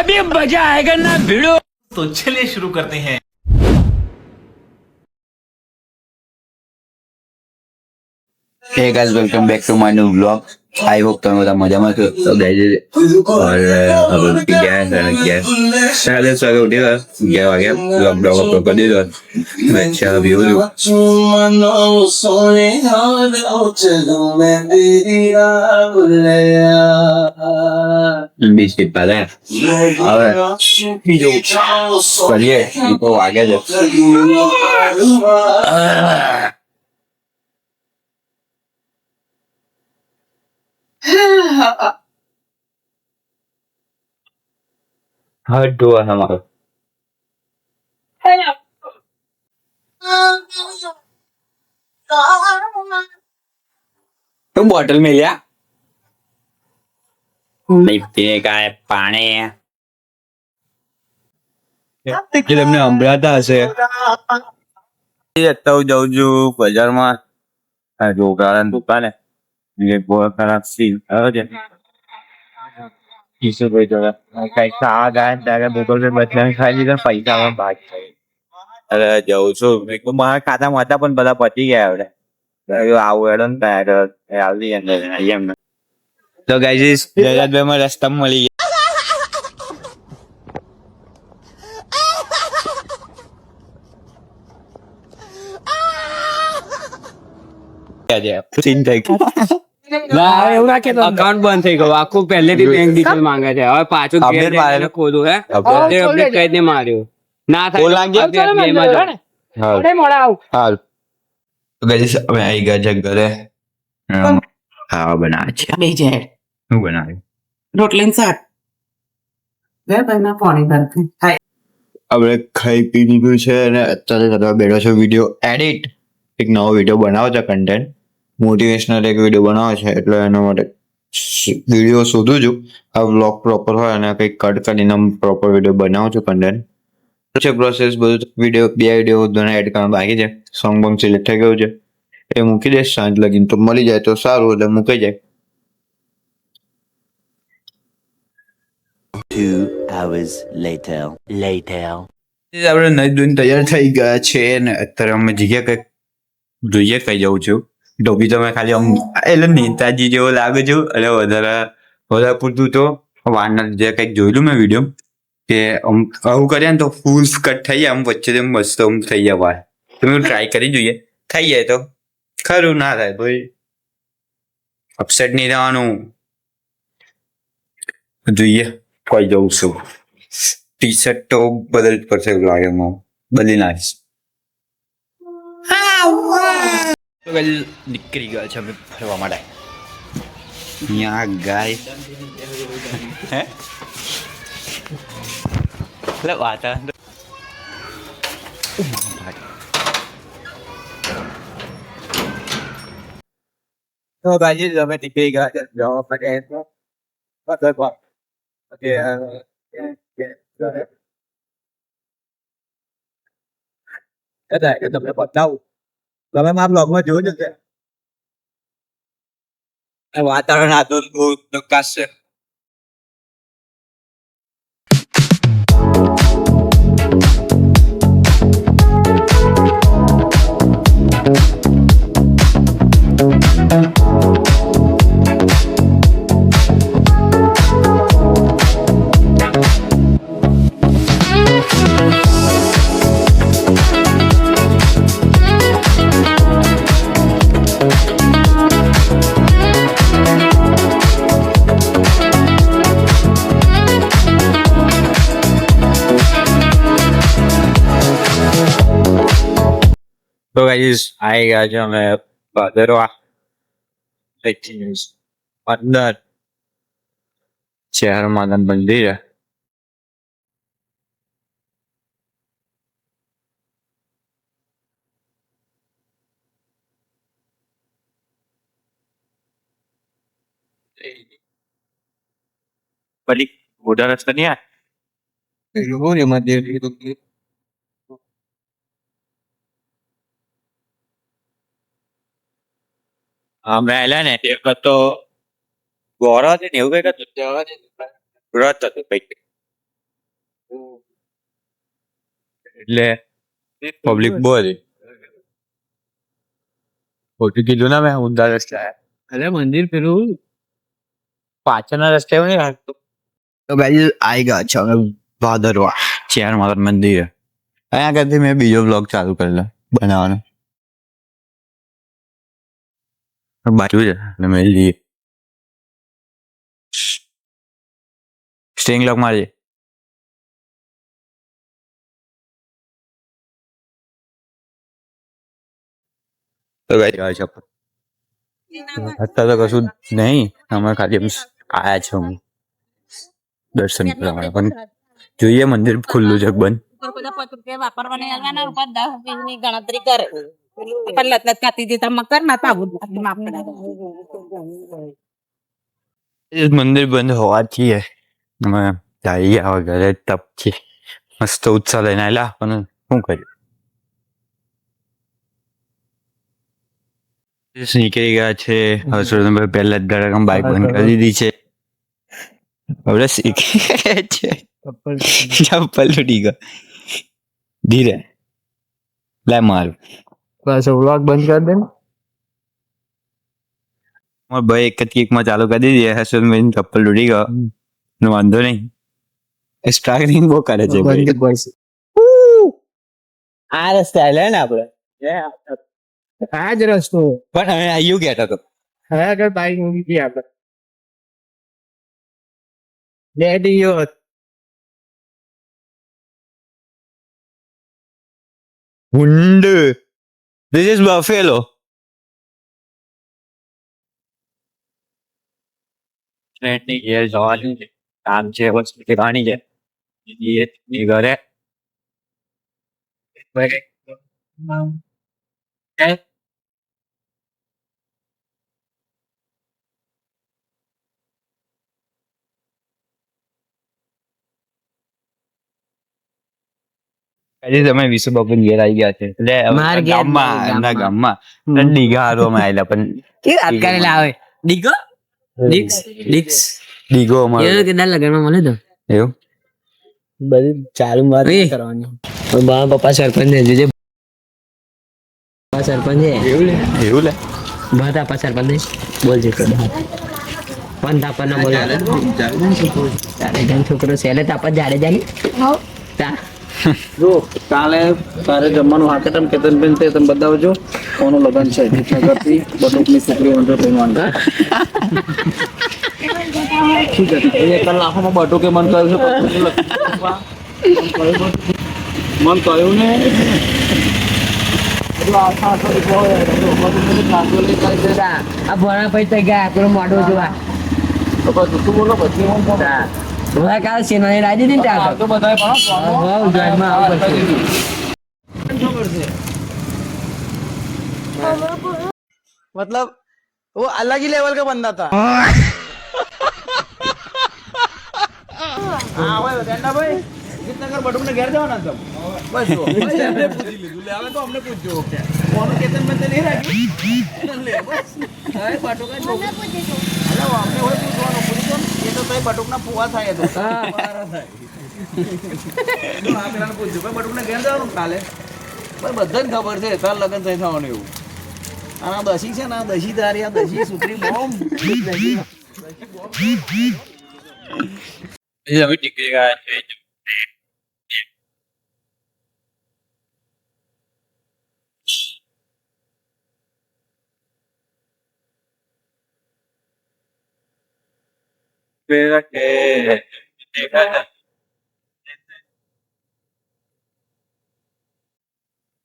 अभी मजा आएगा ना भिड़ो। तो चलिए शुरू करते हैं। Hey guys, welcome back to my new vlog. I hope તમે બધા મજામાં છો. તો guys, હવે ઉઠી ગયા છે અને 10 વાગે ઉઠી ગયા 11 વાગે બ્લોગ અપલોડ કરી દીધો. અચ્છા વ્યૂ બિસ્કિટ પાલે હવે બીજું કરીએ તો વાગે છે. हाथ धोआ हमारा तो बॉटल में लिया नहीं पीने का है पानी તમને સંભળાતા હશે જતા હું જાઉં છું બજારમાં રોગાળાની દુકાને બહુ ખરાબ સીન થયો છે. ભાઈ જોડે કઈક ખાવા ગયા ત્યારે બોટલ પે બદલાને ખાઈ લીધા પૈસા બાદ અરે જઉં છું મારા ખાતામાં હતા પણ બધા પતી ગયા હવે આવું હેડો ને ત્યાં આવી અંદર એમ તો ગાઈસ જયરાજભાઈ રસ્તામાં મળી ગયા સીન થઈ અકાઉન્ટ બંધ થઈ ગયું આખું પહેલેથી બેંક ડિટેલ માંગે છે હવે પાછું ખોલું હે અપડેટ કઈ દે માર્યું ના થાય હાલ ગાઈસ અમે આવી ગયા છે ઘરે ખાવા બનાવે છે શું બનાવ્યું રોટલી શાક આપણે ખાઈ પી લીધું છે અને અત્યારે કરવા બેઠો છો વિડીયો એડિટ એક નવો વિડીયો બનાવો છે કન્ટેન્ટ મોટિવેશનલ એક વિડીયો બનાવે છે એટલે એના માટે વિડીયો શોધું છું આ વ્લોગ પ્રોપર હોય અને કંઈક કટ કરીને પ્રોપર વિડીયો બનાવું છું કન્ટેન્ટ છે પ્રોસેસ બધું વિડીયો બે વિડીયો બધાને એડ કરવા બાકી છે સોંગ બોંગ સિલેક્ટ થઈ ગયું છે એ મૂકી દઈશ સાંજ લગીને તો મળી જાય તો સારું એટલે મૂકી જાય. 2 hours later. આપણે નહીં ધોઈને તૈયાર થઈ ગયા છે ને અત્યારે અમે જગ્યા કંઈક જોઈએ કઈ જવું છું ટોપી તો મેં ખાલી આમ એટલે નેતાજી જેવો લાગે છું એટલે વધારે પૂરતું તો વારના જે કંઈક જોયેલું મેં વિડીયો કે આવું કરીએ ને તો ફૂલ કટ થઈ જાય આમ વચ્ચે મસ્ત આમ થઈ જાય વાર તમે ટ્રાય કરી જોઈએ થઈ જાય તો ખરું ના થાય ભાઈ અપસેટ નહીં થવાનું જોઈએ કોઈ જવું છું ટી શર્ટ તો બદલ પડશે એવું લાગે બદલી નાખીશ. તો નીકળી ગયા છે અમે ફરવા માટે અહીંયા ગાય હે એટલે વાતાવરણ તો ગાજી અમે નીકળી ગયા છે જવા માટે તમને બતાવું તમે મારા બ્લોગમાં જોયું છે વાતાવરણ આ તો બહુ પ્રકાશ છે. તો ગાઈસ આવી ગયા છે અમે ભાદરવા અંદર શહેર માતા મંદિર બલી મોટા રસ્તા નહીં આ મંદિર મેલા ને એક તો ગોરા છે ને એવું કઈક વ્રત હતું કઈક એટલે પબ્લિક બહુ હતી. ખોટું કીધું ને મેં ઊંધા રસ્તે આવ્યા. અરે મંદિર પેલું પાછળના રસ્તે એવું નહીં લાગતું. તો ગાઈસ આવી ગયા છે અમે ભાદરવા ચાર માતા મંદિર. અહીંયા આગળથી મેં બીજો બ્લોગ ચાલુ કરેલો બનાવવાનો. બાજુ છે એટલે મેં લઈએ સ્ટેઇંગ લોક મારી. તો ગાઈસ અત્યારે તો કશું નહીં, અમે ખાલી આયા છે અમે દર્શન કરવા માટે. પણ જોઈએ મંદિર ખુલ્લું છે કે બંધ. બધા 5 રૂપિયા વાપરવાના આલવાના રૂપિયા 10 રૂપિયાની ગણતરી કરે પણ લત કાતી દેતા મકર ના તાબુ માફ મંદિર બંધ હોવાથી અમે જઈએ હવે ઘરે. તપ છે મસ્ત ઉત્સાહ લઈને આવેલા પણ શું કર્યું નીકળી ગયા છે. હર્ષવર્ધનભાઈ પહેલા જ ધડાકમ બાઇક બંધ કરી દીધી છે. હવે શીખી ગયા છે. ચપ્પલ તૂટી ગયો. ધીરે લે મારું બસ વ્લોગ બંધ કરી દે ને. મારા ભાઈ એક જ કિકમાં ચાલુ કરી દીધી. હર્ષવર્ધનભાઈ ચપ્પલ તૂટી ગયો. વાંધો નહીં, સ્ટ્રાગલિંગ બહુ કરે છે. આ રસ્તે આલે ને આપડે આ જ રસ્તો પણ હવે આયુ ગયા હતો. હવે આગળ બાઈક મૂકી હતી આપણે dad your hound this is buffalo. ફ્રેન્ડની ઘેર જવાનું છે, કામ છે, વસ્તુ લેવાની છે. ઘરે તમે વિશુ બાપુ ઘેર આવી ગયા છે એટલે માર ઘેર ગામમાં એમના ગામમાં ડીગા હારવામાં આવેલા. પણ કે વાત કરેલા આવે ડીગો ડિક્સ ડિક્સ ડીગો અમારો એ કેદાર લગનમાં મળે તો એવું બધી ચાલુ વાત કરવાની. બા પપ્પા સરપંચ છે જોજે. પપ્પા સરપંચ છે એવું લે બા તાપા સરપંચ છે બોલજે પણ તાપા ના બોલે જાડેજા છોકરો સેલે તાપા જાડેજા ની તા જો કાલે તારે જમવાનું હાકેતમ કેતનબેન તે તમે બતાવજો કોનું લગન છે નગરથી બટુકની છોકરી વંજો પહેરવાની ઠીક છે એ કલાકોમાં બટુકે મન કર્યું છે મન કહ્યું ને આ ભણા પૈસા ગયા પેલો મોઢો જોવા તું બોલો પછી હું ભણા કાલ સેનાની રાજી દીધી ને તો બધાએ પણ ઘરમાં આવું પડશે. मतलब वो अलग ही लेवल का बंदा था हाँ भाई जितना कर बटुक ने घेर जाओ ना तब बस वो हमने पूछ लीधું લે હવે તો हमने પૂછજો ઓકે કોનો કેતન મેં તે નહીં રાખ્યું લે બસ હવે બટુક ને અરે અમને હોય પૂછવાનું પૂછો એ તો તઈ બટુક ના પુવા થાય તો હા મારા થાય હા પેલાને પૂછજો ભાઈ બટુક ને ઘેર જવાનું કાલે પણ બધાને ખબર છે તાર લગન થઈ થવાનું એવું આ દશી છે ને દશી ધારી આ દશી સુત્રી બોમ્બ દશી બોમ્બ અમે નીકળી ગયા છે.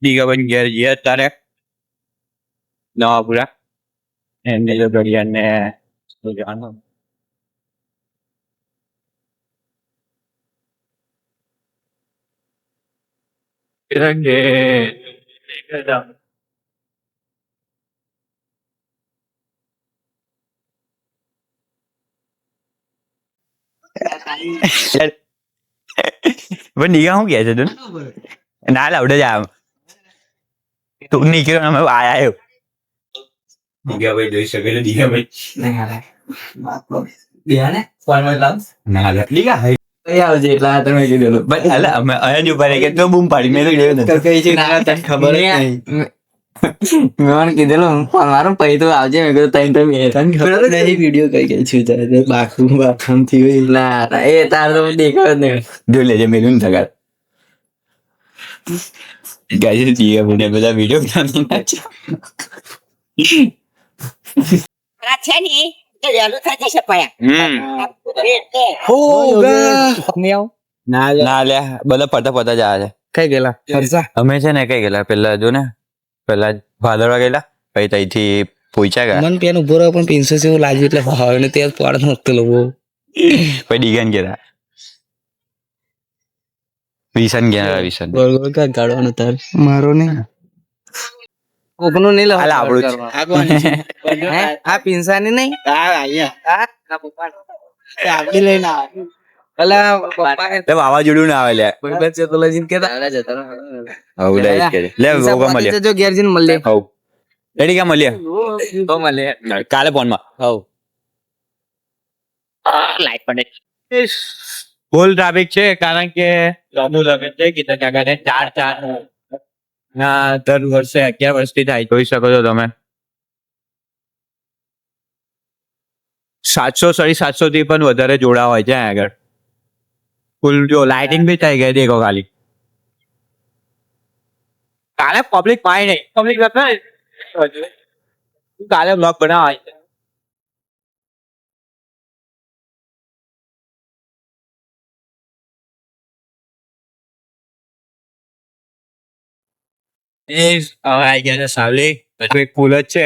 દીગાબેન ઘેર જઈએ અત્યારે નવાપુરા એમને જો ઘડિયાળને જવાનું પણ દીગા શું કહે છે તું ના લાવડે જ આમ તું નીકળ્યો અમે આયા એવું દીગાભાઈ જોઈ શકે દીગાભાઈ ના દીગા આવજે એટલા તમે કીધેલું બટ એટલે અમે અહીંયા જ ઉભા રહી ગયા તો બૂમ પાડી મેં તો ગયો નથી. કઈ છે તને ખબર જ નહીં. મેં કીધેલું મારું પૈ તો આવજે મેં કીધું તઈ તો ખબર નહીં વિડીયો કઈ કઈ છું તારે બાથરૂમ થી હોય ના એ તાર તો દેખાય જ નહીં. જોઈ લેજે મેલું ને થગાર ગાય જીએ મને બધા વિડીયો બનાવી નાખ્યા. છે ને તો વહેલું થઈ જશે ના લે બધા પતા પતા જ આવે છે. કઈ ગયેલા અમે છે ને કઈ ગયેલા પેલા જો ને પેલા ભાદરવા ગયેલા પછી ત્યાંથી પોઈચા ગયા મન પેન ઉભો રહ્યો પણ પિન્સો જેવું લાગ્યું એટલે ભાવ ને ત્યાં પાડ નતો લોકો પછી ડીગન ગયા વિસન ગયા વિસન બરોબર કા ગાડવાનો તાર મારો નહીં કોકનું નહીં હાલ આપણું જ. આ પિન્સાની નહીં આપડી લઈને અલા પપ્પા લે વાવાઝોડું ના આવે લે ભાઈ છે તો લઈને કેતા હવ લે જ કરે લે વોગા મળીએ જો ઘેર જઈને મળીએ હવ રેડી કા મળીએ તો મળીએ કાલે ફોન માં હવ લાઈટ પડે ફૂલ ટ્રાફિક છે કારણ કે લોંગુ લગન છે કે ત્યાં આગળ ચાર ના દર વર્ષે 11 વર્ષથી થાય જોઈ શકો છો તમે 700 થી પણ વધારે જોડા હોય છે આગળ ફૂલ જો લાઇટિંગ બી થઈ ગઈ દેખો ખાલી કાલે પબ્લિક પાય નહીં પબ્લિક કાલે બ્લોગ બનાવાય છે આવી ગયા છે સાવલી પછી એક ફૂલ જ છે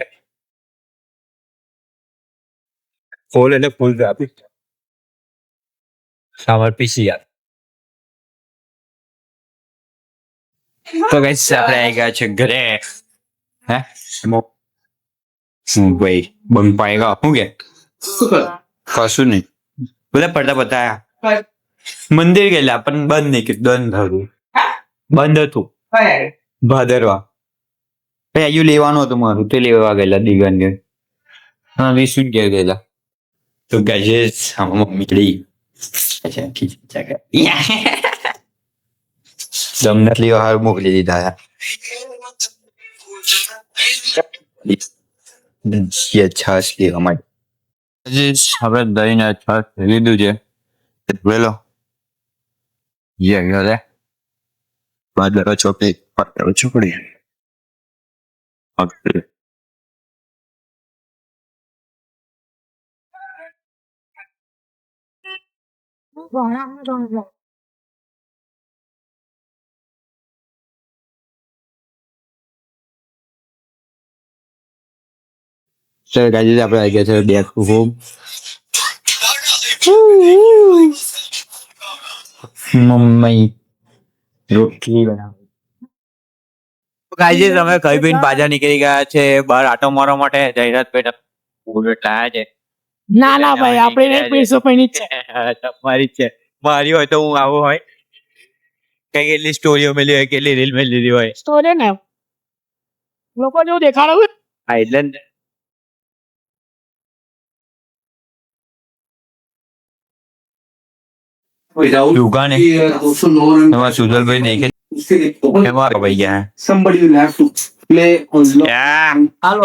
ફૂલ એટલે ફૂલ ટ્રાફિક સાવર પીસી યાર તો ગાઈસ આપણે આવી ગયા છે ઘરે હે હું ભાઈ બંધ પાઈ ગયો શું કે કશું નહીં બધા પડતા પતા મંદિર ગયેલા પણ બંધ નહીં કીધું બંધ હતું ભાદરવા પછી હજુ લેવાનું હતું મારું તે લેવા ગયેલા દીગન ઘેર હા વિસુન ઘેર ગયેલા તો ગાઈસ મમ્મી તમને લેવા હાર મોકલી દીધા છાસ લેવા માટે આપણે દહીં ને છાસ લીધું છે બોલો લે ભાદરવા ચોકડી ભાદરવા ચોકડી સર ગાજી આપણે આવી ગયા છે બેક હોમ મમ્મી રોટલી બનાવી ગાજી તમે ખાઈ પીને પાછા નીકળી ગયા છે બહાર આટો મારવા માટે જાહેરાત પેટા લાયા છે ના ના ભાઈ આપણે પૈસો પૈણી જ છે તમારી જ છે મારી હોય તો હું આવું હોય કઈ કેટલી સ્ટોરીઓ મેલી હોય કેટલી રીલ મેલી લીધી હોય સ્ટોરી ને લોકો જેવું દેખાડવું હા એટલે દુકાને એમાં સુધલભાઈ નહીં કે એમાં ભાઈ ગયા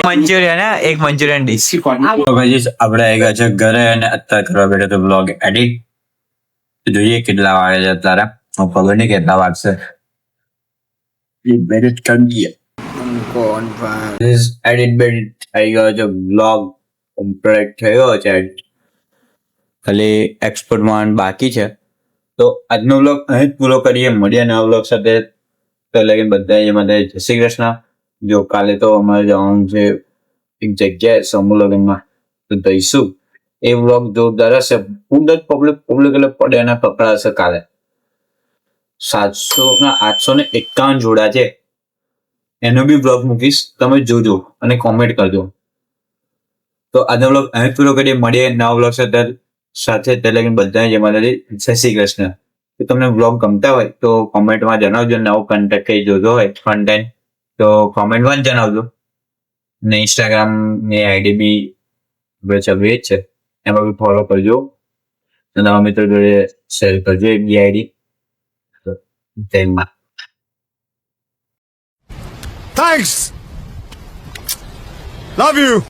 મંચુરિયન એક મંચુરિયન ડીશ આપણે આવી ગયા છે ઘરે અને અત્યારે કરવા બેઠો તો બ્લોગ એડિટ જોઈએ કેટલા વાગે છે અત્યારે હું ખબર નહીં કેટલા વાગશે એડિટ કરી એડિટ બેડિટ થઈ ગયો છે બ્લોગ કમ્પ્લીટ થયો છે ખાલી એક્સપોર્ટમાં બાકી છે તો આજનો બ્લોગ અહીં જ પૂરો કરીએ મળીએ નવા બ્લોગ સાથે તો લગીને બધા એમાં જય શ્રી કૃષ્ણ જો કાલે તો અમારે જવાનું છે એક જગ્યાએ સમૂહ લગ્નમાં તો જઈશું એ બ્લોગ જોરદાર હશે ખૂબ જ પબ્લિક એટલે પડે એના કપડા હશે કાલે 851 જોડા છે એનો બી બ્લોગ મૂકીશ તમે જોજો અને કોમેન્ટ કરજો તો આજનો બ્લોગ અહીં પૂરો કરીએ મળીએ નવા બ્લોગ સાથે લગીને બધા એમાં જય શ્રી કૃષ્ણ તો તમને બ્લોગ ગમતા હોય તો કોમેન્ટમાં જણાવજો નવો કન્ટેન્ટ કઈ જોજો હોય કન્ટેન્ટ તો કોમેન્ટમાં જ જણાવજો ને ઇન્સ્ટાગ્રામની આઈડી બી આપણે ચાલુ જ છે એમાં બી ફોલો કરજો તમારા મિત્રો જોડે શેર કરજો એક બી આઈડી. જય માં. Thanks. Love you.